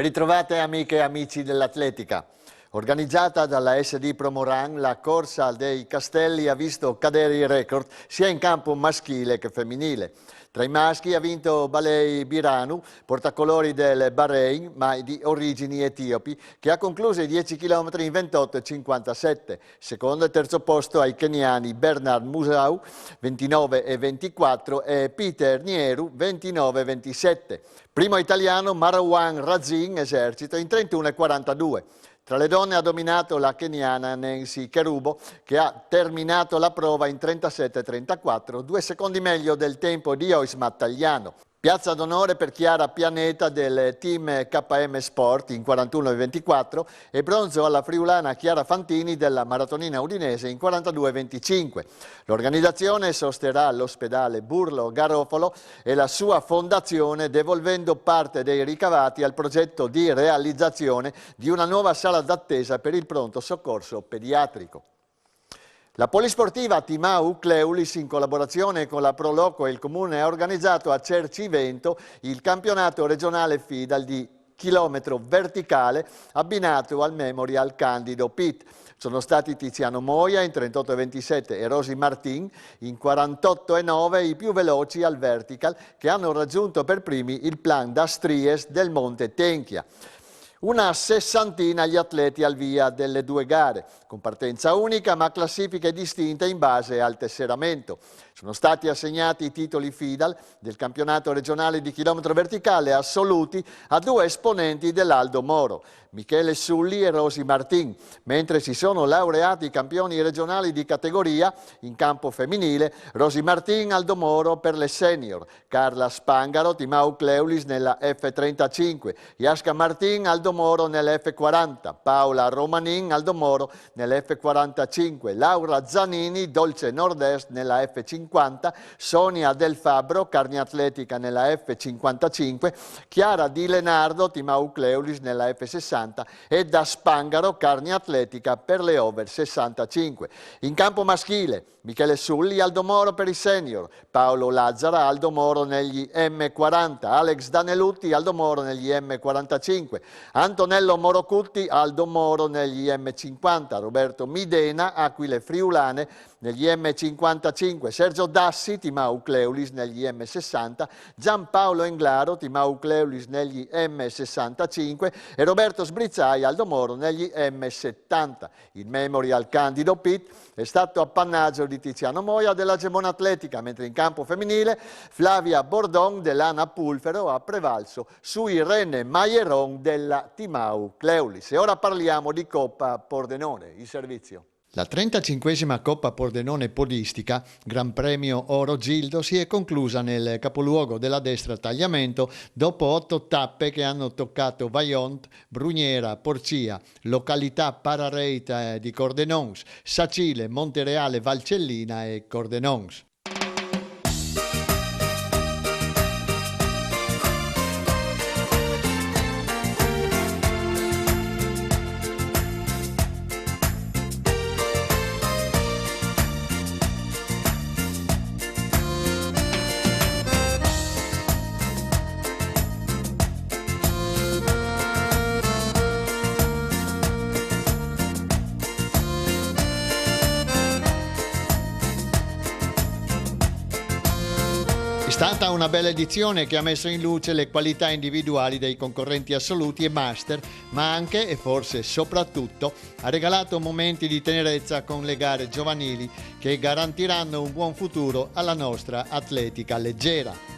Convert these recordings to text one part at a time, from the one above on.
Ben ritrovate amiche e amici dell'atletica. Organizzata dalla SD Promoran, la corsa dei Castelli ha visto cadere i record sia in campo maschile che femminile. Tra i maschi ha vinto Balei Biranu, portacolori del Bahrain, ma di origini etiopi, che ha concluso i 10 km in 28,57. Secondo e terzo posto ai keniani Bernard Musau, 29,24 e Peter Nieru, 29,27. Primo italiano Marwan Razin, esercito, in 31,42. Tra le donne ha dominato la keniana Nancy Kerubo, che ha terminato la prova in 37,34, 2 secondi meglio del tempo di Oismat Tagliano. Piazza d'onore per Chiara Pianeta del team KM Sport in 41,24 e bronzo alla friulana Chiara Fantini della maratonina udinese in 42,25. L'organizzazione sosterrà l'ospedale Burlo Garofalo e la sua fondazione, devolvendo parte dei ricavati al progetto di realizzazione di una nuova sala d'attesa per il pronto soccorso pediatrico. La polisportiva Timau Cleulis, in collaborazione con la Proloco e il Comune, ha organizzato a Cercivento il campionato regionale FIDAL di chilometro verticale abbinato al Memorial Candido Pit. Sono stati Tiziano Moia in 38,27 e Rosy Martin in 48,9 i più veloci al vertical, che hanno raggiunto per primi il Plan d'Astries del Monte Tenchia. Una sessantina gli atleti al via delle due gare, con partenza unica ma classifiche distinte in base al tesseramento. Sono stati assegnati i titoli FIDAL del campionato regionale di chilometro verticale assoluti a 2 esponenti dell'Aldo Moro, Michele Sulli e Rosy Martin, mentre si sono laureati i campioni regionali di categoria in campo femminile, Rosy Martin, Aldo Moro per le senior, Carla Spangaro, Timau Cleulis nella F35, Yaska Martin, Aldo Moro nell'F40, Paola Romanin, Aldo Moro nell'F45, Laura Zanini, Dolce Nord-Est nella F50, Sonia Del Fabbro, Carni Atletica nella F55, Chiara Di Lenardo, Timau Cleulis nella F60 e Da Spangaro, Carni Atletica per le over 65. In campo maschile, Michele Sulli, Aldo Moro per i senior, Paolo Lazzara, Aldo Moro negli M40, Alex Danelutti, Aldo Moro negli M45, Antonello Morocutti, Aldo Moro negli M50, Roberto Midena, Aquile Friulane negli M55, Sergio Dassi, Timau Cleulis negli M60, Giampaolo Englaro, Timau Cleulis negli M65 e Roberto Sbrizzai, Aldo Moro negli M70. Il Memorial Candido Pit è stato appannaggio di Tiziano Moia della Gemona Atletica, mentre in campo femminile Flavia Bordon dell'Ana Pulfero ha prevalso su Irene Maieron della Timau Cleulis. E ora parliamo di Coppa Pordenone, il servizio. La 35esima Coppa Pordenone podistica, Gran Premio Oro Gildo, si è conclusa nel capoluogo della destra Tagliamento dopo 8 tappe che hanno toccato Vaillant, Bruniera, Porcia, località Parareita di Cordenons, Sacile, Montereale, Valcellina e Cordenons. È stata una bella edizione che ha messo in luce le qualità individuali dei concorrenti assoluti e master, ma anche e forse soprattutto ha regalato momenti di tenerezza con le gare giovanili che garantiranno un buon futuro alla nostra atletica leggera.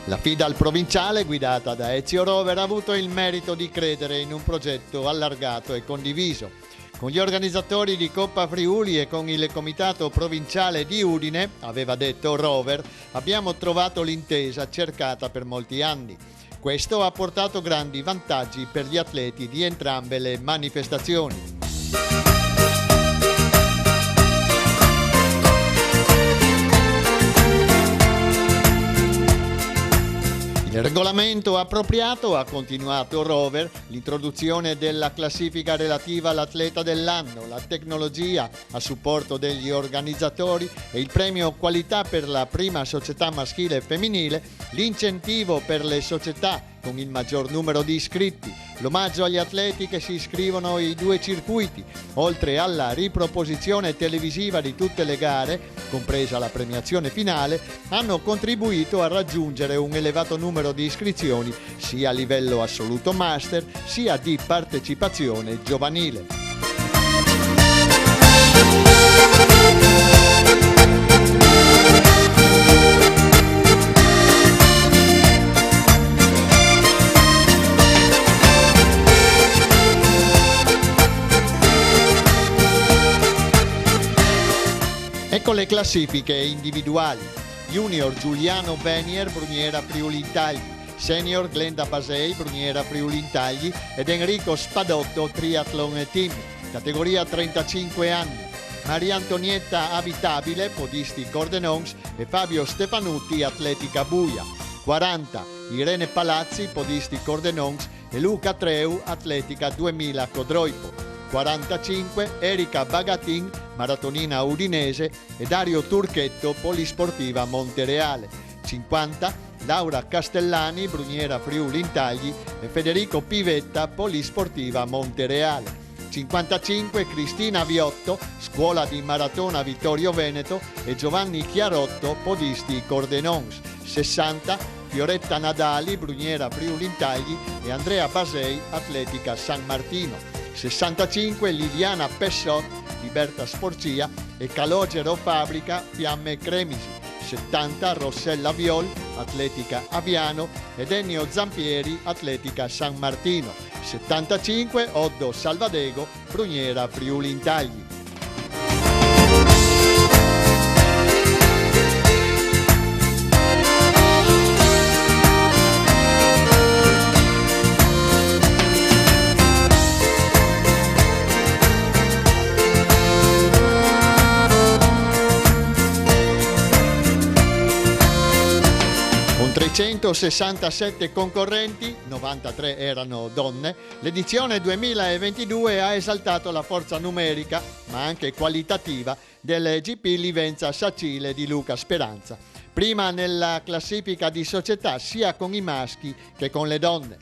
La FIDAL provinciale, guidata da Ezio Rover, ha avuto il merito di credere in un progetto allargato e condiviso. Con gli organizzatori di Coppa Friuli e con il comitato provinciale di Udine, aveva detto Rover, abbiamo trovato l'intesa cercata per molti anni. Questo ha portato grandi vantaggi per gli atleti di entrambe le manifestazioni. Il regolamento momento appropriato, ha continuato Rover, l'introduzione della classifica relativa all'atleta dell'anno, la tecnologia a supporto degli organizzatori e il premio qualità per la prima società maschile e femminile, l'incentivo per le società con il maggior numero di iscritti, l'omaggio agli atleti che si iscrivono ai 2 circuiti, oltre alla riproposizione televisiva di tutte le gare, compresa la premiazione finale, hanno contribuito a raggiungere un elevato numero di iscrizioni sia a livello assoluto master sia di partecipazione giovanile. Ecco le classifiche individuali. Junior Giuliano Venier, Bruniera Friuli Intagli. Senior Glenda Basei, Bruniera Friuli Intagli ed Enrico Spadotto, Triathlon Team. Categoria 35 anni. Maria Antonietta Abitabile, podisti Cordenons e Fabio Stefanutti, Atletica Buia. 40. Irene Palazzi, podisti Cordenons e Luca Treu, Atletica 2000 Codroipo. 45 Erika Bagatin, maratonina udinese e Dario Turchetto, polisportiva Montereale. 50 Laura Castellani, Bruniera Friuli Intagli e Federico Pivetta, polisportiva Montereale. 55 Cristina Viotto, scuola di maratona Vittorio Veneto e Giovanni Chiarotto, podisti Cordenons. 60 Fioretta Nadali, Bruniera Friuli Intagli e Andrea Basei, Atletica San Martino. 65 Liliana Pessot, Libertas Sporcia e Calogero Fabbrica, Fiamme Cremisi. 70 Rossella Viol, Atletica Aviano ed Ennio Zampieri, Atletica San Martino. 75 Oddo Salvadego, Bruniera Friuli Intagli. Con 367 concorrenti, 93 erano donne, l'edizione 2022 ha esaltato la forza numerica, ma anche qualitativa, del GP Livenza Sacile di Luca Speranza. Prima nella classifica di società sia con i maschi che con le donne.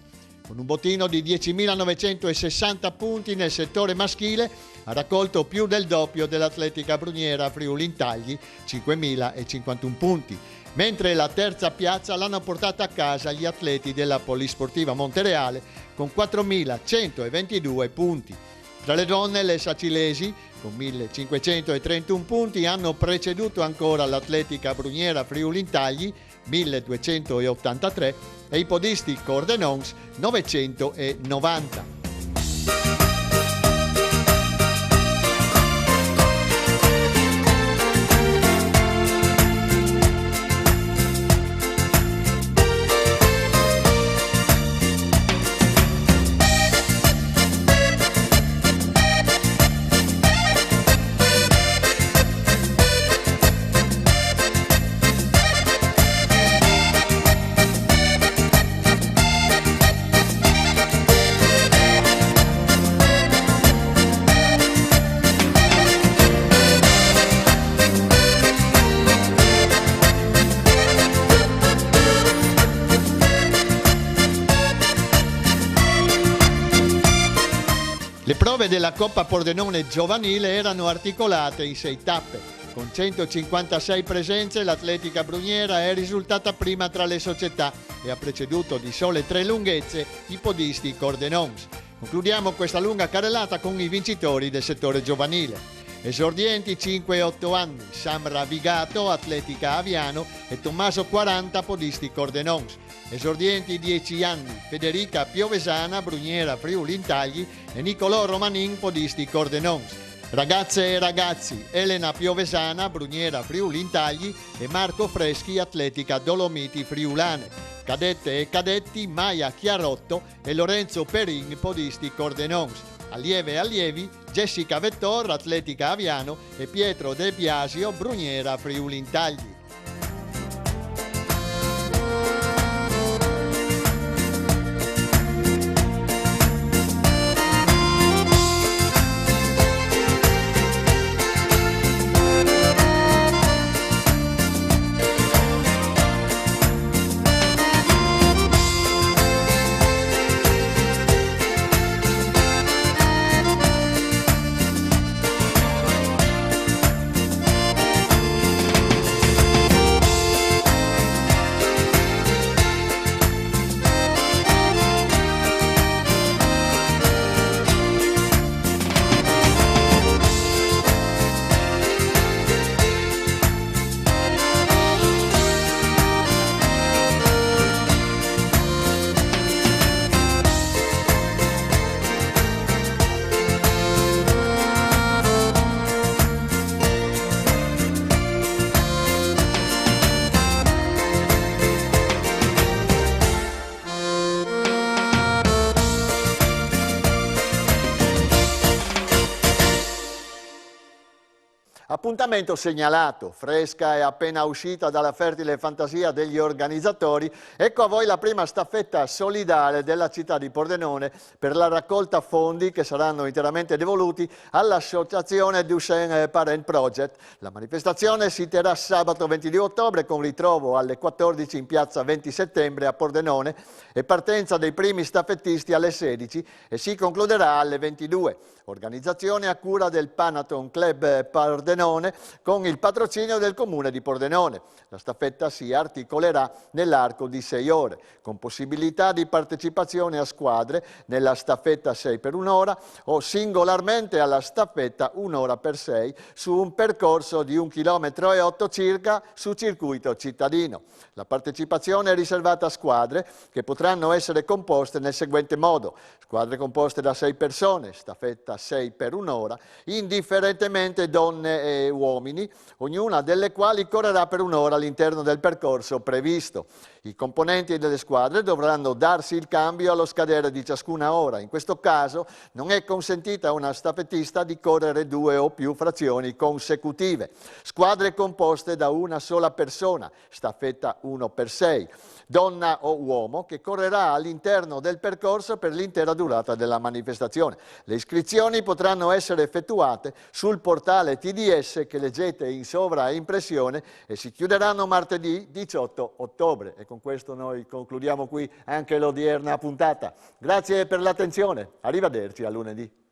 Con un bottino di 10.960 punti nel settore maschile, ha raccolto più del doppio dell'Atletica Bruniera Friuli Intagli, 5.051 punti, mentre la terza piazza l'hanno portata a casa gli atleti della Polisportiva Montereale con 4.122 punti. Tra le donne, le sacilesi, con 1.531 punti, hanno preceduto ancora l'Atletica Bruniera Friuli Intagli, 1.283, e i podisti Cordenons, 990. Le prove della Coppa Pordenone giovanile erano articolate in 6 tappe. Con 156 presenze l'Atletica Bruniera è risultata prima tra le società e ha preceduto di sole 3 lunghezze i podisti Cordenons. Concludiamo questa lunga carrellata con i vincitori del settore giovanile. Esordienti 5 e 8 anni, Samra Vigato, Atletica Aviano e Tommaso 40, podisti Cordenons. Esordienti 10 anni, Federica Piovesana, Bruniera Friuli Intagli e Nicolò Romanin, podisti Cordenons. Ragazze e ragazzi, Elena Piovesana, Bruniera Friuli Intagli e Marco Freschi, Atletica Dolomiti Friulane. Cadette e cadetti, Maia Chiarotto e Lorenzo Perin, podisti Cordenons. Allieve e allievi, Jessica Vettor, Atletica Aviano e Pietro De Biasio, Bruniera Friuli Intagli. Appuntamento segnalato, fresca e appena uscita dalla fertile fantasia degli organizzatori, ecco a voi la prima staffetta solidale della città di Pordenone per la raccolta fondi che saranno interamente devoluti all'associazione Duchenne Parent Project. La manifestazione si terrà sabato 22 ottobre con ritrovo alle 14 in piazza 20 settembre a Pordenone e partenza dei primi staffettisti alle 16 e si concluderà alle 22. Organizzazione a cura del Panaton Club Pordenone con il patrocinio del Comune di Pordenone. La staffetta si articolerà nell'arco di 6 ore, con possibilità di partecipazione a squadre nella staffetta 6 per un'ora o singolarmente alla staffetta 1 ora per 6 su un percorso di 1,8 km circa su circuito cittadino. La partecipazione è riservata a squadre che potranno essere composte nel seguente modo: squadre composte da 6 persone, staffetta 6 per un'ora, indifferentemente donne e uomini, ognuna delle quali correrà per un'ora all'interno del percorso previsto. I componenti delle squadre dovranno darsi il cambio allo scadere di ciascuna ora. In questo caso non è consentita a una staffettista di correre 2 o più frazioni consecutive. Squadre composte da una sola persona, staffetta 1 per 6, donna o uomo che correrà all'interno del percorso per l'intera durata della manifestazione. Le iscrizioni potranno essere effettuate sul portale TDS che leggete in sovraimpressione e si chiuderanno martedì 18 ottobre. E con questo noi concludiamo qui anche l'odierna puntata. Grazie per l'attenzione, arrivederci a lunedì.